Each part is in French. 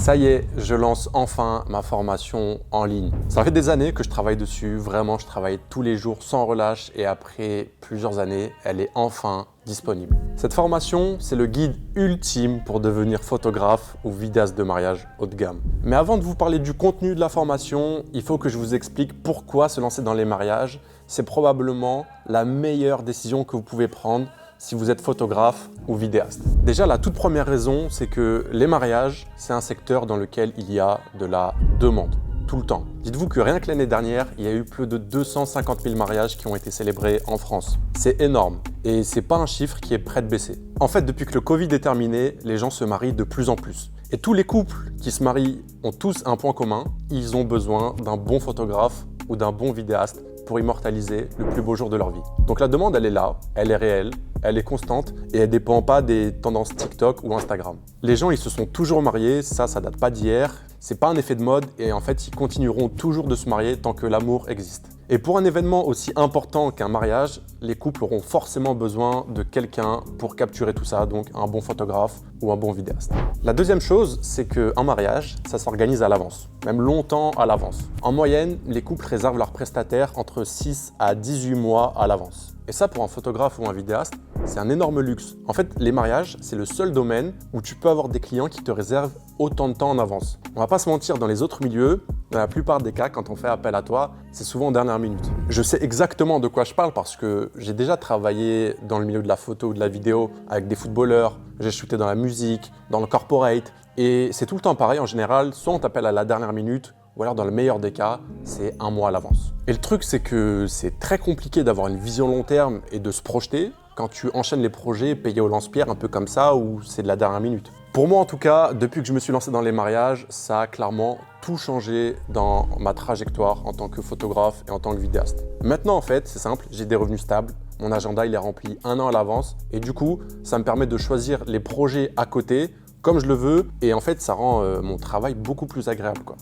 Ça y est, je lance enfin ma formation en ligne. Ça fait des années que je travaille dessus, vraiment je travaille tous les jours sans relâche et après plusieurs années, elle est enfin disponible. Cette formation, c'est le guide ultime pour devenir photographe ou vidéaste de mariage haut de gamme. Mais avant de vous parler du contenu de la formation, il faut que je vous explique pourquoi se lancer dans les mariages, c'est probablement la meilleure décision que vous pouvez prendre si vous êtes photographe ou vidéaste. Déjà, la toute première raison, c'est que les mariages, c'est un secteur dans lequel il y a de la demande, tout le temps. Dites-vous que rien que l'année dernière, il y a eu plus de 250 000 mariages qui ont été célébrés en France. C'est énorme et c'est pas un chiffre qui est prêt de baisser. En fait, depuis que le Covid est terminé, les gens se marient de plus en plus. Et tous les couples qui se marient ont tous un point commun, ils ont besoin d'un bon photographe ou d'un bon vidéaste pour immortaliser le plus beau jour de leur vie. Donc la demande, elle est là, elle est réelle, elle est constante et elle ne dépend pas des tendances TikTok ou Instagram. Les gens, ils se sont toujours mariés, ça date pas d'hier, c'est pas un effet de mode et en fait, ils continueront toujours de se marier tant que l'amour existe. Et pour un événement aussi important qu'un mariage, les couples auront forcément besoin de quelqu'un pour capturer tout ça, donc un bon photographe ou un bon vidéaste. La deuxième chose, c'est qu'un mariage, ça s'organise à l'avance, même longtemps à l'avance. En moyenne, les couples réservent leurs prestataires entre 6 à 18 mois à l'avance. Et ça, pour un photographe ou un vidéaste, c'est un énorme luxe. En fait, les mariages, c'est le seul domaine où tu peux avoir des clients qui te réservent autant de temps en avance. On va pas se mentir, dans les autres milieux, dans la plupart des cas, quand on fait appel à toi, c'est souvent en dernière minute. Je sais exactement de quoi je parle parce que j'ai déjà travaillé dans le milieu de la photo ou de la vidéo avec des footballeurs, j'ai shooté dans la musique, dans le corporate, et c'est tout le temps pareil en général, soit on t'appelle à la dernière minute, ou alors dans le meilleur des cas, c'est un mois à l'avance. Et le truc, c'est que c'est très compliqué d'avoir une vision long terme et de se projeter quand tu enchaînes les projets payés au lance-pierre un peu comme ça, où c'est de la dernière minute. Pour moi en tout cas, depuis que je me suis lancé dans les mariages, ça a clairement tout changé dans ma trajectoire en tant que photographe et en tant que vidéaste. Maintenant en fait, c'est simple, j'ai des revenus stables, mon agenda il est rempli un an à l'avance et du coup, ça me permet de choisir les projets à côté comme je le veux et en fait, ça rend mon travail beaucoup plus agréable, quoi.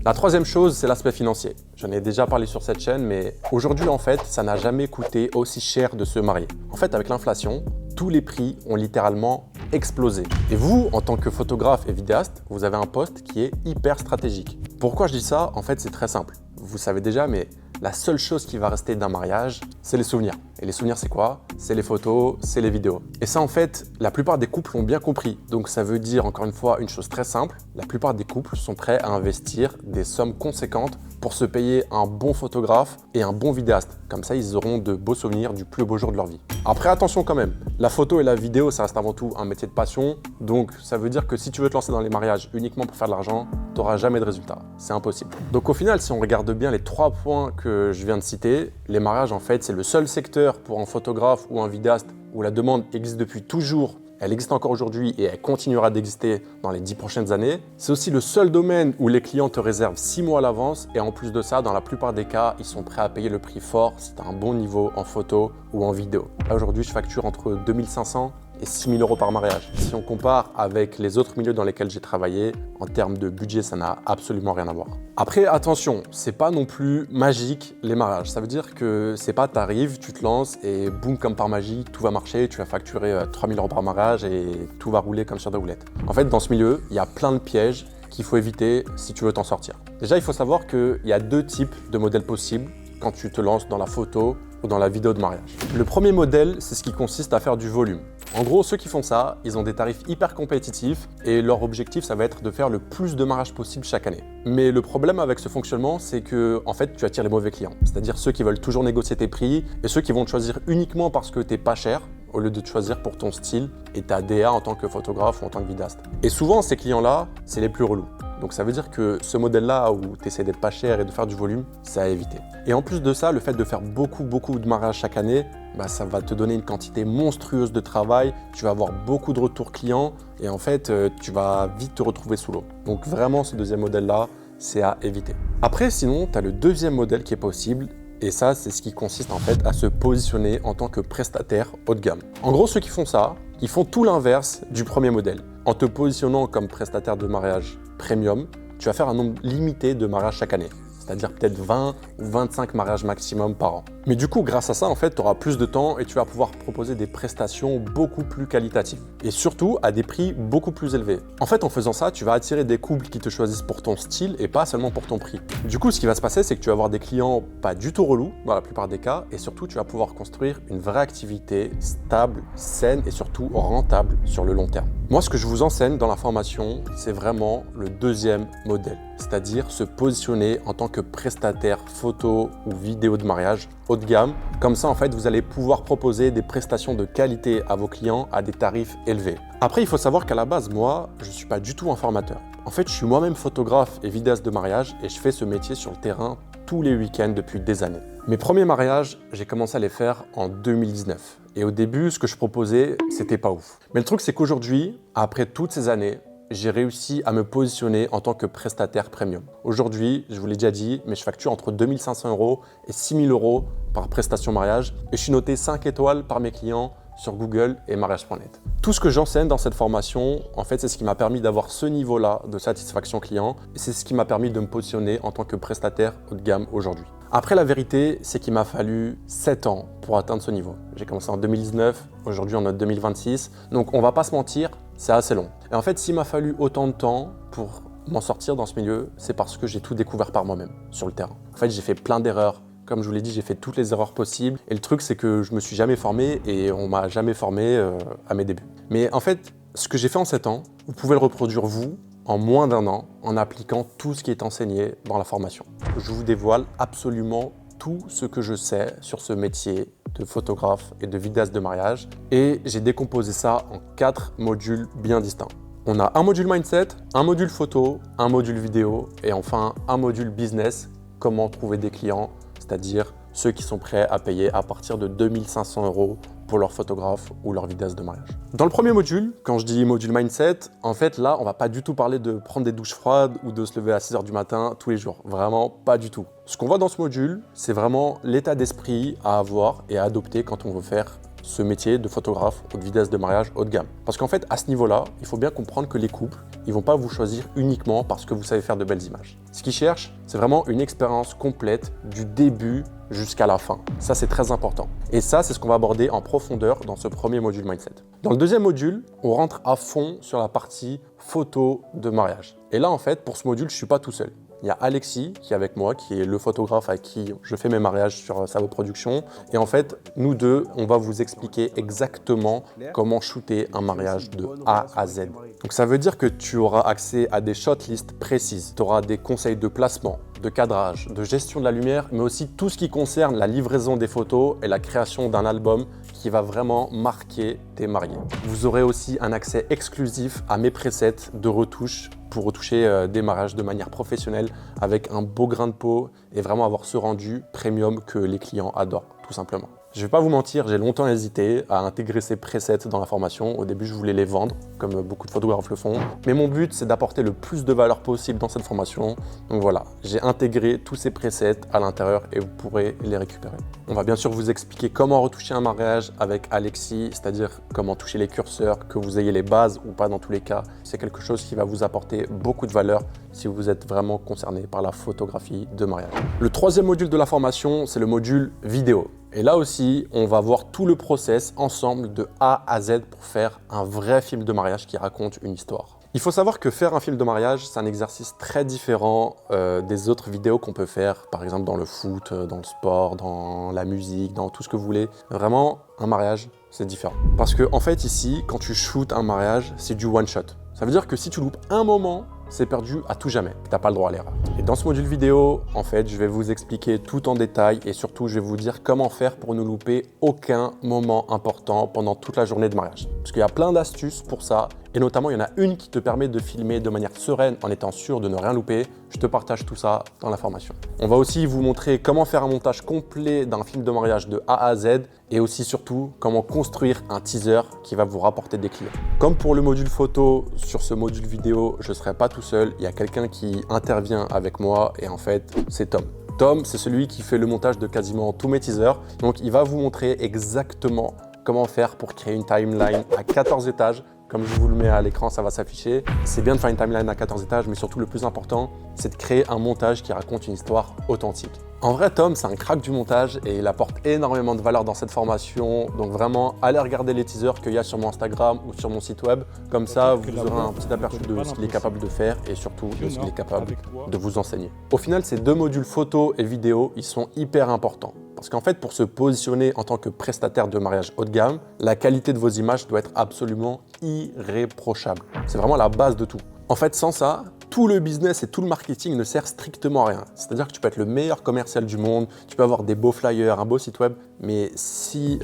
La troisième chose, c'est l'aspect financier. J'en ai déjà parlé sur cette chaîne, mais aujourd'hui, en fait, ça n'a jamais coûté aussi cher de se marier. En fait, avec l'inflation, tous les prix ont littéralement explosé. Et vous, en tant que photographe et vidéaste, vous avez un poste qui est hyper stratégique. Pourquoi je dis ça? En fait, c'est très simple. Vous savez déjà, mais la seule chose qui va rester d'un mariage, c'est les souvenirs. Et les souvenirs, c'est quoi? C'est les photos, c'est les vidéos. Et ça, en fait, la plupart des couples l'ont bien compris. Donc, ça veut dire, encore une fois, une chose très simple. La plupart des couples sont prêts à investir des sommes conséquentes pour se payer un bon photographe et un bon vidéaste. Comme ça, ils auront de beaux souvenirs du plus beau jour de leur vie. Après, attention quand même. La photo et la vidéo, ça reste avant tout un métier de passion. Donc, ça veut dire que si tu veux te lancer dans les mariages uniquement pour faire de l'argent, tu n'auras jamais de résultat. C'est impossible. Donc, au final, si on regarde bien les 3 points que je viens de citer, les mariages, en fait, c'est le seul secteur pour un photographe ou un vidéaste où la demande existe depuis toujours. Elle existe encore aujourd'hui et elle continuera d'exister dans les 10 prochaines années. C'est aussi le seul domaine où les clients te réservent 6 mois à l'avance et en plus de ça, dans la plupart des cas, ils sont prêts à payer le prix fort si tu as un bon niveau en photo ou en vidéo. Là, aujourd'hui, je facture entre 2 500 et 6 000 euros par mariage. Si on compare avec les autres milieux dans lesquels j'ai travaillé, en termes de budget, ça n'a absolument rien à voir. Après, attention, c'est pas non plus magique les mariages. Ça veut dire que c'est pas t'arrives, tu te lances et boum, comme par magie, tout va marcher, tu vas facturer 3 000 euros par mariage et tout va rouler comme sur des roulettes. En fait, dans ce milieu, il y a plein de pièges qu'il faut éviter si tu veux t'en sortir. Déjà, il faut savoir qu'il y a 2 types de modèles possibles quand tu te lances dans la photo ou dans la vidéo de mariage. Le premier modèle, c'est ce qui consiste à faire du volume. En gros, ceux qui font ça, ils ont des tarifs hyper compétitifs et leur objectif, ça va être de faire le plus de mariages possible chaque année. Mais le problème avec ce fonctionnement, c'est que en fait, tu attires les mauvais clients. C'est-à-dire ceux qui veulent toujours négocier tes prix et ceux qui vont te choisir uniquement parce que t'es pas cher au lieu de te choisir pour ton style et ta DA en tant que photographe ou en tant que vidéaste. Et souvent, ces clients-là, c'est les plus relous. Donc ça veut dire que ce modèle-là où tu essaies d'être pas cher et de faire du volume, c'est à éviter. Et en plus de ça, le fait de faire beaucoup de mariages chaque année, ça va te donner une quantité monstrueuse de travail, tu vas avoir beaucoup de retours clients et en fait, tu vas vite te retrouver sous l'eau. Donc vraiment, ce deuxième modèle-là, c'est à éviter. Après, sinon, tu as le deuxième modèle qui est possible. Et ça, c'est ce qui consiste en fait à se positionner en tant que prestataire haut de gamme. En gros, ceux qui font ça, ils font tout l'inverse du premier modèle. En te positionnant comme prestataire de mariage premium, tu vas faire un nombre limité de mariages chaque année. c'est-à-dire peut-être 20 ou 25 mariages maximum par an. Mais du coup, grâce à ça, en fait, tu auras plus de temps et tu vas pouvoir proposer des prestations beaucoup plus qualitatives. Et surtout, à des prix beaucoup plus élevés. En fait, en faisant ça, tu vas attirer des couples qui te choisissent pour ton style et pas seulement pour ton prix. Du coup, ce qui va se passer, c'est que tu vas avoir des clients pas du tout relous, dans la plupart des cas, et surtout, tu vas pouvoir construire une vraie activité stable, saine et surtout rentable sur le long terme. Moi, ce que je vous enseigne dans la formation, c'est vraiment le deuxième modèle, c'est-à-dire se positionner en tant que prestataire photo ou vidéo de mariage haut de gamme. Comme ça, en fait, vous allez pouvoir proposer des prestations de qualité à vos clients à des tarifs élevés. Après, il faut savoir qu'à la base, moi, je ne suis pas du tout un formateur. En fait, je suis moi-même photographe et vidéaste de mariage et je fais ce métier sur le terrain tous les week-ends depuis des années. Mes premiers mariages, j'ai commencé à les faire en 2019. Et au début, ce que je proposais, c'était pas ouf. Mais le truc, c'est qu'aujourd'hui, après toutes ces années, j'ai réussi à me positionner en tant que prestataire premium. Aujourd'hui, je vous l'ai déjà dit, mais je facture entre 2 500 € et 6 000 € par prestation mariage et je suis noté 5 étoiles par mes clients sur Google et mariage.net. Tout ce que j'enseigne dans cette formation, en fait, c'est ce qui m'a permis d'avoir ce niveau-là de satisfaction client et c'est ce qui m'a permis de me positionner en tant que prestataire haut de gamme aujourd'hui. Après, la vérité, c'est qu'il m'a fallu 7 ans pour atteindre ce niveau. J'ai commencé en 2019, aujourd'hui on est en 2026, donc on va pas se mentir, c'est assez long. Et en fait, s'il m'a fallu autant de temps pour m'en sortir dans ce milieu, c'est parce que j'ai tout découvert par moi-même sur le terrain. En fait, j'ai fait plein d'erreurs. Comme je vous l'ai dit, j'ai fait toutes les erreurs possibles. Et le truc, c'est que je me suis jamais formé et on m'a jamais formé à mes débuts. Mais en fait, ce que j'ai fait en 7 ans, vous pouvez le reproduire vous en moins d'1 an en appliquant tout ce qui est enseigné dans la formation. Je vous dévoile absolument tout ce que je sais sur ce métier de photographe et de vidéaste de mariage et j'ai décomposé ça en 4 modules bien distincts. On a un module mindset, un module photo, un module vidéo et enfin un module business, comment trouver des clients, c'est-à-dire ceux qui sont prêts à payer à partir de 2 500 € pour leur photographe ou leur vidéaste de mariage. Dans le premier module, quand je dis module mindset, en fait là, on va pas du tout parler de prendre des douches froides ou de se lever à 6 h du matin tous les jours. Vraiment pas du tout. Ce qu'on voit dans ce module, c'est vraiment l'état d'esprit à avoir et à adopter quand on veut faire ce métier de photographe ou de vidéaste de mariage haut de gamme. Parce qu'en fait, à ce niveau-là, il faut bien comprendre que les couples, ils vont pas vous choisir uniquement parce que vous savez faire de belles images. Ce qu'ils cherchent, c'est vraiment une expérience complète du début jusqu'à la fin. Ça, c'est très important. Et ça, c'est ce qu'on va aborder en profondeur dans ce premier module mindset. Dans le deuxième module, on rentre à fond sur la partie photo de mariage. Et là, en fait, pour ce module, je suis pas tout seul. Il y a Alexis qui est avec moi, qui est le photographe à qui je fais mes mariages sur Savo Production. Et en fait, nous deux, on va vous expliquer exactement comment shooter un mariage de A à Z. Donc ça veut dire que tu auras accès à des shotlists précises. Tu auras des conseils de placement, de cadrage, de gestion de la lumière, mais aussi tout ce qui concerne la livraison des photos et la création d'un album qui va vraiment marquer tes mariés. Vous aurez aussi un accès exclusif à mes presets de retouche pour retoucher des mariages de manière professionnelle avec un beau grain de peau et vraiment avoir ce rendu premium que les clients adorent, tout simplement. Je ne vais pas vous mentir, j'ai longtemps hésité à intégrer ces presets dans la formation. Au début, je voulais les vendre, comme beaucoup de photographes le font. Mais mon but, c'est d'apporter le plus de valeur possible dans cette formation. Donc voilà, j'ai intégré tous ces presets à l'intérieur et vous pourrez les récupérer. On va bien sûr vous expliquer comment retoucher un mariage avec Alexis, c'est-à-dire comment toucher les curseurs, que vous ayez les bases ou pas dans tous les cas. C'est quelque chose qui va vous apporter beaucoup de valeur si vous êtes vraiment concerné par la photographie de mariage. Le troisième module de la formation, c'est le module vidéo. Et là aussi, on va voir tout le process ensemble de A à Z pour faire un vrai film de mariage qui raconte une histoire. Il faut savoir que faire un film de mariage, c'est un exercice très différent des autres vidéos qu'on peut faire, par exemple dans le foot, dans le sport, dans la musique, dans tout ce que vous voulez. Vraiment, un mariage, c'est différent. Parce que en fait, ici, quand tu shootes un mariage, c'est du one shot. Ça veut dire que si tu loupes un moment, c'est perdu à tout jamais. Tu n'as pas le droit à l'erreur. Et dans ce module vidéo, en fait, je vais vous expliquer tout en détail et surtout, je vais vous dire comment faire pour ne louper aucun moment important pendant toute la journée de mariage. Parce qu'il y a plein d'astuces pour ça. Et notamment, il y en a une qui te permet de filmer de manière sereine en étant sûr de ne rien louper. Je te partage tout ça dans la formation. On va aussi vous montrer comment faire un montage complet d'un film de mariage de A à Z et aussi surtout comment construire un teaser qui va vous rapporter des clients. Comme pour le module photo, sur ce module vidéo, je ne serai pas tout seul. Il y a quelqu'un qui intervient avec moi et en fait, c'est Tom. Tom, c'est celui qui fait le montage de quasiment tous mes teasers. Donc, il va vous montrer exactement comment faire pour créer une timeline à 14 étages Comme je vous le mets à l'écran, ça va s'afficher. C'est bien de faire une timeline à 14 étages, mais surtout le plus important, c'est de créer un montage qui raconte une histoire authentique. En vrai, Tom, c'est un crack du montage et il apporte énormément de valeur dans cette formation. Donc vraiment, allez regarder les teasers qu'il y a sur mon Instagram ou sur mon site web. Comme ça, vous aurez un petit aperçu de ce qu'il est capable de faire et surtout de ce qu'il est capable de vous enseigner. Au final, ces deux modules photo et vidéo, ils sont hyper importants. Parce qu'en fait, pour se positionner en tant que prestataire de mariage haut de gamme, la qualité de vos images doit être absolument irréprochable. C'est vraiment la base de tout. En fait, sans ça, tout le business et tout le marketing ne sert strictement à rien. C'est-à-dire que tu peux être le meilleur commercial du monde, tu peux avoir des beaux flyers, un beau site web, mais si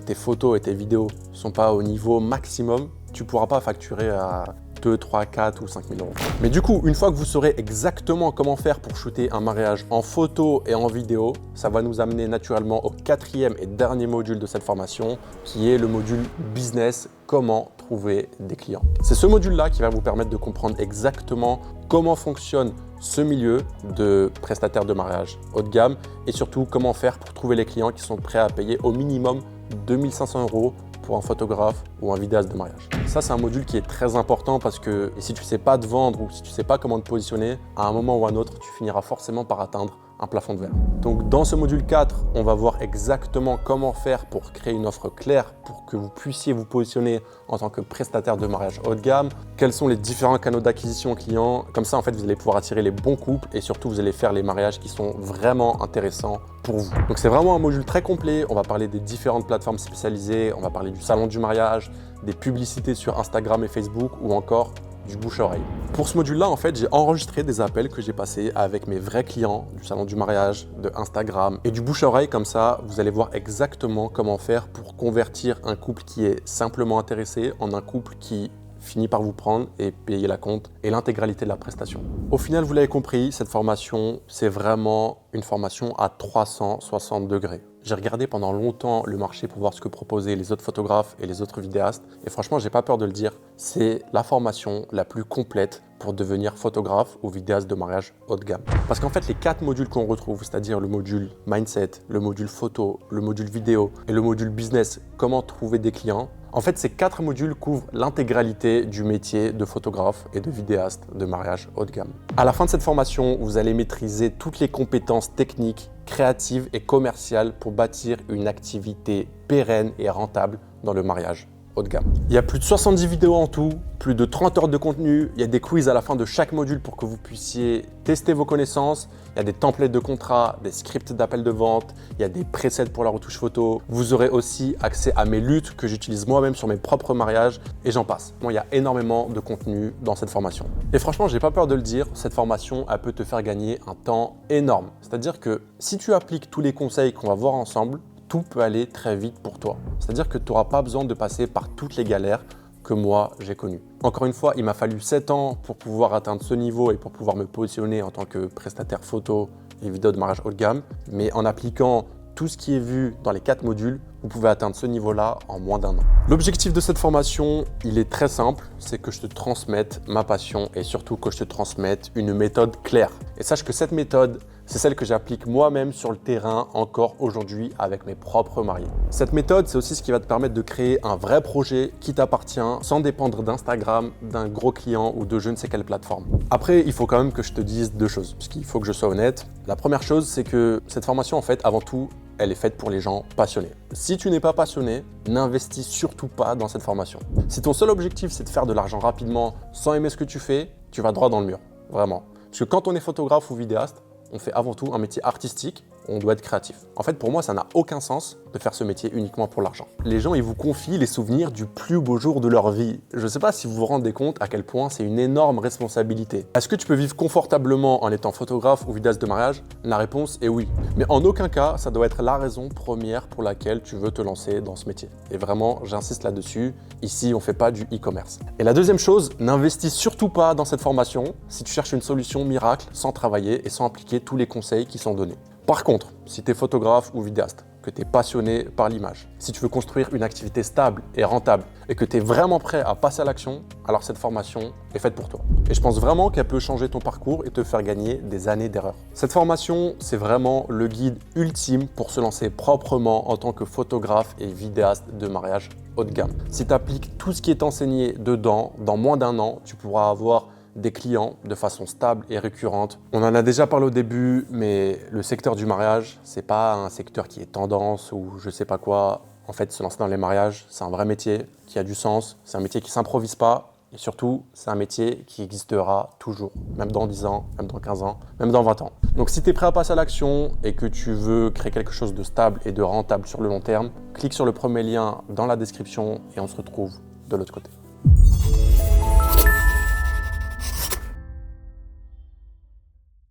tes photos et tes vidéos ne sont pas au niveau maximum, tu ne pourras pas facturer à 2, 3, 4 ou 5 000 euros. Mais du coup, une fois que vous saurez exactement comment faire pour shooter un mariage en photo et en vidéo, ça va nous amener naturellement au quatrième et dernier module de cette formation, qui est le module business, comment trouver des clients. C'est ce module-là qui va vous permettre de comprendre exactement comment fonctionne ce milieu de prestataires de mariage haut de gamme et surtout comment faire pour trouver les clients qui sont prêts à payer au minimum 2 500 euros pour un photographe ou un vidéaste de mariage. Ça, c'est un module qui est très important parce que si tu ne sais pas te vendre ou si tu ne sais pas comment te positionner, à un moment ou à un autre, tu finiras forcément par atteindre un plafond de verre. Donc dans ce module 4, on va voir exactement comment faire pour créer une offre claire pour que vous puissiez vous positionner en tant que prestataire de mariage haut de gamme, quels sont les différents canaux d'acquisition clients. Comme ça, en fait, vous allez pouvoir attirer les bons couples et surtout, vous allez faire les mariages qui sont vraiment intéressants pour vous. Donc c'est vraiment un module très complet. On va parler des différentes plateformes spécialisées, on va parler du salon du mariage, des publicités sur Instagram et Facebook ou encore du bouche-oreille. Pour ce module-là, en fait, j'ai enregistré des appels que j'ai passés avec mes vrais clients du salon du mariage, de Instagram et du bouche-oreille. Comme ça, vous allez voir exactement comment faire pour convertir un couple qui est simplement intéressé en un couple qui finit par vous prendre et payer la compte et l'intégralité de la prestation. Au final, vous l'avez compris, cette formation, c'est vraiment une formation à 360 degrés. J'ai regardé pendant longtemps le marché pour voir ce que proposaient les autres photographes et les autres vidéastes. Et franchement, j'ai pas peur de le dire, c'est la formation la plus complète pour devenir photographe ou vidéaste de mariage haut de gamme. Parce qu'en fait, les 4 modules qu'on retrouve, c'est-à-dire le module mindset, le module photo, le module vidéo et le module business, comment trouver des clients, en fait, ces 4 modules couvrent l'intégralité du métier de photographe et de vidéaste de mariage haut de gamme. À la fin de cette formation, vous allez maîtriser toutes les compétences techniques, créatives et commerciales pour bâtir une activité pérenne et rentable dans le mariage haut de gamme. Il y a plus de 70 vidéos en tout, plus de 30 heures de contenu, il y a des quiz à la fin de chaque module pour que vous puissiez tester vos connaissances, il y a des templates de contrats, des scripts d'appel de vente, il y a des presets pour la retouche photo. Vous aurez aussi accès à mes luttes que j'utilise moi-même sur mes propres mariages et j'en passe. Bon, il y a énormément de contenu dans cette formation. Et franchement, j'ai pas peur de le dire, cette formation, elle peut te faire gagner un temps énorme. C'est-à-dire que si tu appliques tous les conseils qu'on va voir ensemble, tout peut aller très vite pour toi. C'est-à-dire que tu n'auras pas besoin de passer par toutes les galères que moi j'ai connues. Encore une fois, il m'a fallu 7 ans pour pouvoir atteindre ce niveau et pour pouvoir me positionner en tant que prestataire photo et vidéo de mariage haut de gamme. Mais en appliquant tout ce qui est vu dans les 4 modules, vous pouvez atteindre ce niveau-là en moins d'1 an. L'objectif de cette formation, il est très simple, c'est que je te transmette ma passion et surtout que je te transmette une méthode claire. Et sache que cette méthode, c'est celle que j'applique moi-même sur le terrain encore aujourd'hui avec mes propres mariés. Cette méthode, c'est aussi ce qui va te permettre de créer un vrai projet qui t'appartient sans dépendre d'Instagram, d'un gros client ou de je ne sais quelle plateforme. Après, il faut quand même que je te dise 2 choses, puisqu'il faut que je sois honnête. La première chose, c'est que cette formation, en fait, avant tout, elle est faite pour les gens passionnés. Si tu n'es pas passionné, n'investis surtout pas dans cette formation. Si ton seul objectif, c'est de faire de l'argent rapidement sans aimer ce que tu fais, tu vas droit dans le mur, vraiment. Parce que quand on est photographe ou vidéaste, on fait avant tout un métier artistique, on doit être créatif. En fait, pour moi, ça n'a aucun sens de faire ce métier uniquement pour l'argent. Les gens, ils vous confient les souvenirs du plus beau jour de leur vie. Je ne sais pas si vous vous rendez compte à quel point c'est une énorme responsabilité. Est-ce que tu peux vivre confortablement en étant photographe ou vidéaste de mariage? La réponse est oui. Mais en aucun cas, ça doit être la raison première pour laquelle tu veux te lancer dans ce métier. Et vraiment, j'insiste là-dessus. Ici, on ne fait pas du e-commerce. Et la deuxième chose, n'investis surtout pas dans cette formation si tu cherches une solution miracle sans travailler et sans appliquer tous les conseils qui sont donnés. Par contre, si tu es photographe ou vidéaste, que tu es passionné par l'image. Si tu veux construire une activité stable et rentable et que tu es vraiment prêt à passer à l'action, alors cette formation est faite pour toi. Et je pense vraiment qu'elle peut changer ton parcours et te faire gagner des années d'erreurs. Cette formation, c'est vraiment le guide ultime pour se lancer proprement en tant que photographe et vidéaste de mariage haut de gamme. Si tu appliques tout ce qui est enseigné dedans, dans moins d'un an, tu pourras avoir des clients de façon stable et récurrente. On en a déjà parlé au début, mais le secteur du mariage, c'est pas un secteur qui est tendance ou je sais pas quoi. En fait, se lancer dans les mariages, c'est un vrai métier qui a du sens, c'est un métier qui s'improvise pas et surtout, c'est un métier qui existera toujours, même dans 10 ans, même dans 15 ans, même dans 20 ans. Donc si tu es prêt à passer à l'action et que tu veux créer quelque chose de stable et de rentable sur le long terme, clique sur le premier lien dans la description et on se retrouve de l'autre côté.